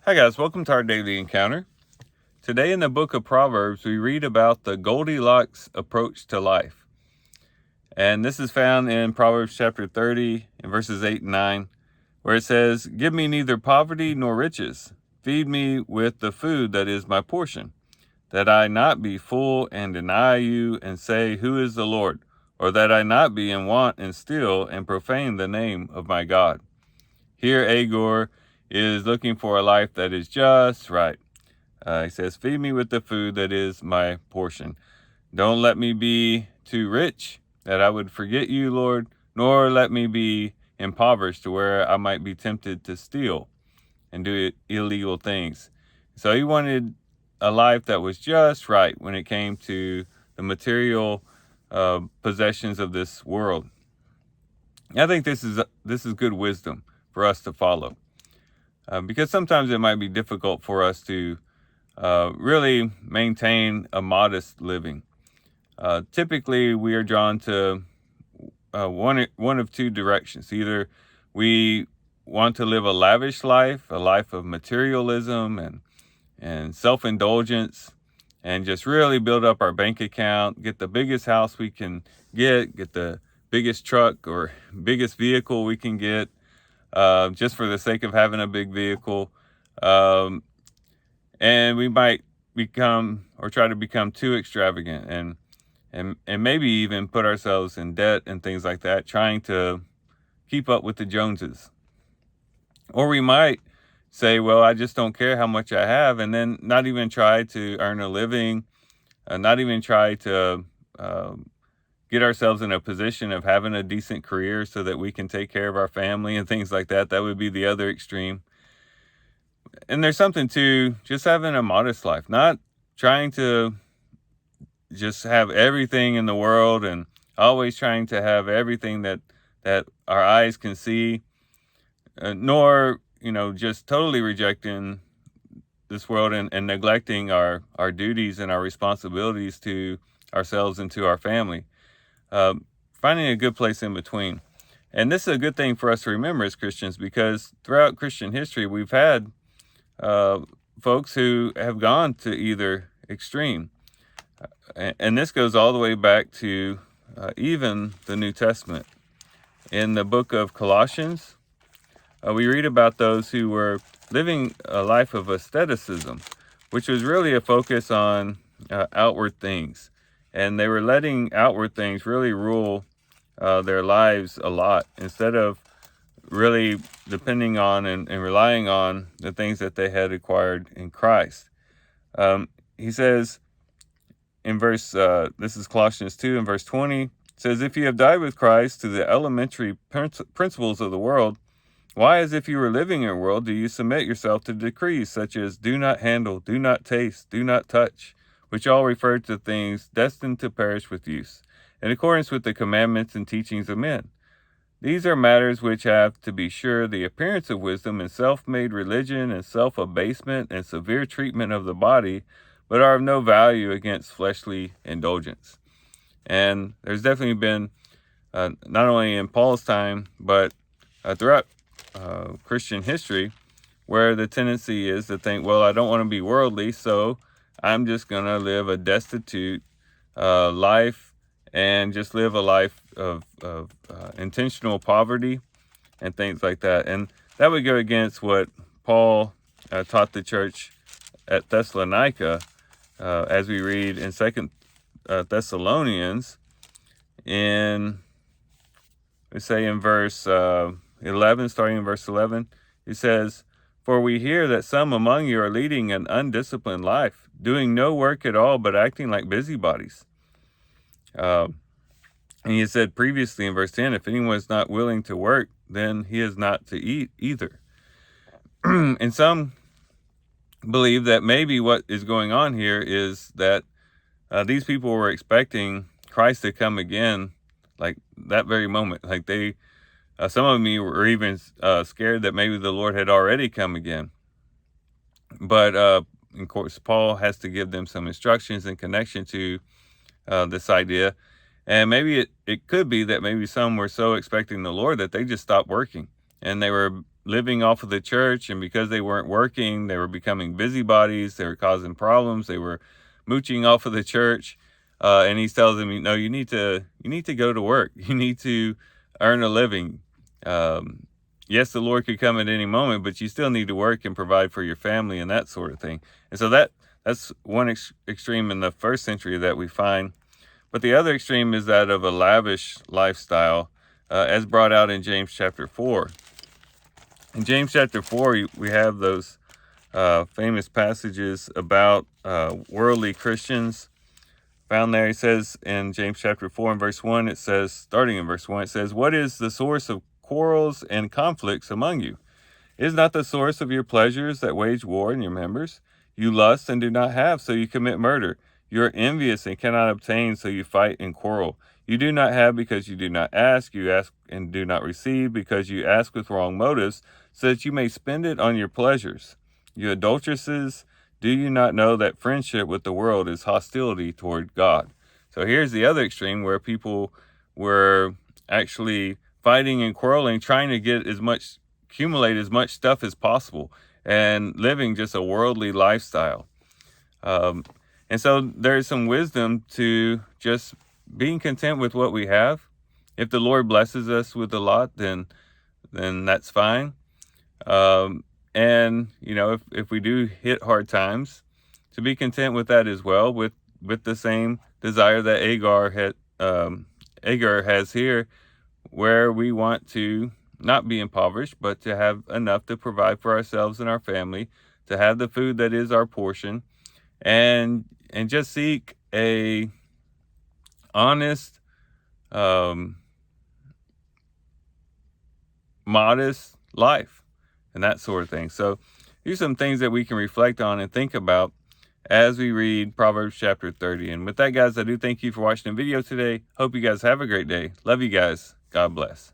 Hi guys, welcome to our daily encounter. Today in the book of Proverbs, we read about the Goldilocks approach to life. And this is found in Proverbs chapter 30 and verses 8 and 9, where it says, "Give me neither poverty nor riches. Feed me with the food that is my portion, that I not be full and deny you and say, 'Who is the Lord?' Or that I not be in want and steal and profane the name of my God." Here, Agor is looking for a life that is just right. He says, "Feed me with the food that is my portion. Don't let me be too rich that I would forget you, Lord, nor let me be impoverished to where I might be tempted to steal and do illegal things." So he wanted a life that was just right when it came to the material possessions of this world. I think this is good wisdom for us to follow, because sometimes it might be difficult for us to really maintain a modest living. Typically, we are drawn to one of two directions. Either we want to live a lavish life, a life of materialism and self-indulgence, and just really build up our bank account, get the biggest house we can get the biggest truck or biggest vehicle we can get, just for the sake of having a big vehicle. And we might become or try to become too extravagant and maybe even put ourselves in debt and things like that, trying to keep up with the Joneses. Or we might say, well, I just don't care how much I have, and then not even try to earn a living, not even try to get ourselves in a position of having a decent career so that we can take care of our family and things like that. That would be the other extreme. And there's something to just having a modest life, not trying to just have everything in the world and always trying to have everything that our eyes can see, nor just totally rejecting this world and neglecting our duties and our responsibilities to ourselves and to our family. Finding a good place in between. And this is a good thing for us to remember as Christians, because throughout Christian history, we've had folks who have gone to either extreme. And this goes all the way back to even the New Testament. In the book of Colossians, we read about those who were living a life of asceticism, which was really a focus on outward things. And they were letting outward things really rule their lives a lot, instead of really depending on and relying on the things that they had acquired in Christ. He says in this is Colossians 2 and verse 20, it says, "If you have died with Christ to the elementary principles of the world, why, as if you were living in a world, do you submit yourself to decrees such as do not handle, do not taste, do not touch, which all refer to things destined to perish with use, in accordance with the commandments and teachings of men? These are matters which have, to be sure, the appearance of wisdom and self-made religion and self-abasement and severe treatment of the body, but are of no value against fleshly indulgence." And there's definitely been, not only in Paul's time, but throughout Christian history, where the tendency is to think, well, I don't want to be worldly, so I'm just going to live a destitute life and just live a life of intentional poverty and things like that. And that would go against what Paul taught the church at Thessalonica, as we read in 2 Thessalonians in verse 11, starting in verse 11, it says, "For we hear that some among you are leading an undisciplined life, doing no work at all, but acting like busybodies." And he said previously in verse 10, "If anyone is not willing to work, then he is not to eat either." And some believe that maybe what is going on here is that these people were expecting Christ to come again, like that very moment. Like some of me were even scared that maybe the Lord had already come again. But of course, Paul has to give them some instructions in connection to this idea. And maybe it could be that maybe some were so expecting the Lord that they just stopped working, and they were living off of the church, and because they weren't working, they were becoming busybodies. They were causing problems. They were mooching off of the church. And he tells them, no, you need to go to work. You need to earn a living. Yes, the Lord could come at any moment, but you still need to work and provide for your family and that sort of thing. And so that's one extreme in the first century that we find. But the other extreme is that of a lavish lifestyle, as brought out in James chapter 4. In James chapter 4, we have those famous passages about worldly Christians. Found there, he says in James chapter 4 and verse 1, it says, starting in verse 1, it says, "What is the source of quarrels and conflicts among you? Is not the source of your pleasures that wage war in your members? You lust and do not have, so you commit murder. You are envious and cannot obtain, so you fight and quarrel. You do not have because you do not ask. You ask and do not receive because you ask with wrong motives, so that you may spend it on your pleasures. You adulteresses, do you not know that friendship with the world is hostility toward God?" So here's the other extreme, where people were actually fighting and quarreling, trying to accumulate as much stuff as possible, and living just a worldly lifestyle. And so there's some wisdom to just being content with what we have. If the Lord blesses us with a lot, then that's fine. And if we do hit hard times, to be content with that as well, with the same desire that Agar has here, where we want to not be impoverished, but to have enough to provide for ourselves and our family, to have the food that is our portion, and just seek a honest, modest life and that sort of thing. So these are some things that we can reflect on and think about as we read Proverbs chapter 30. And with that, guys, I do thank you for watching the video today. Hope you guys have a great day. Love you guys. God bless.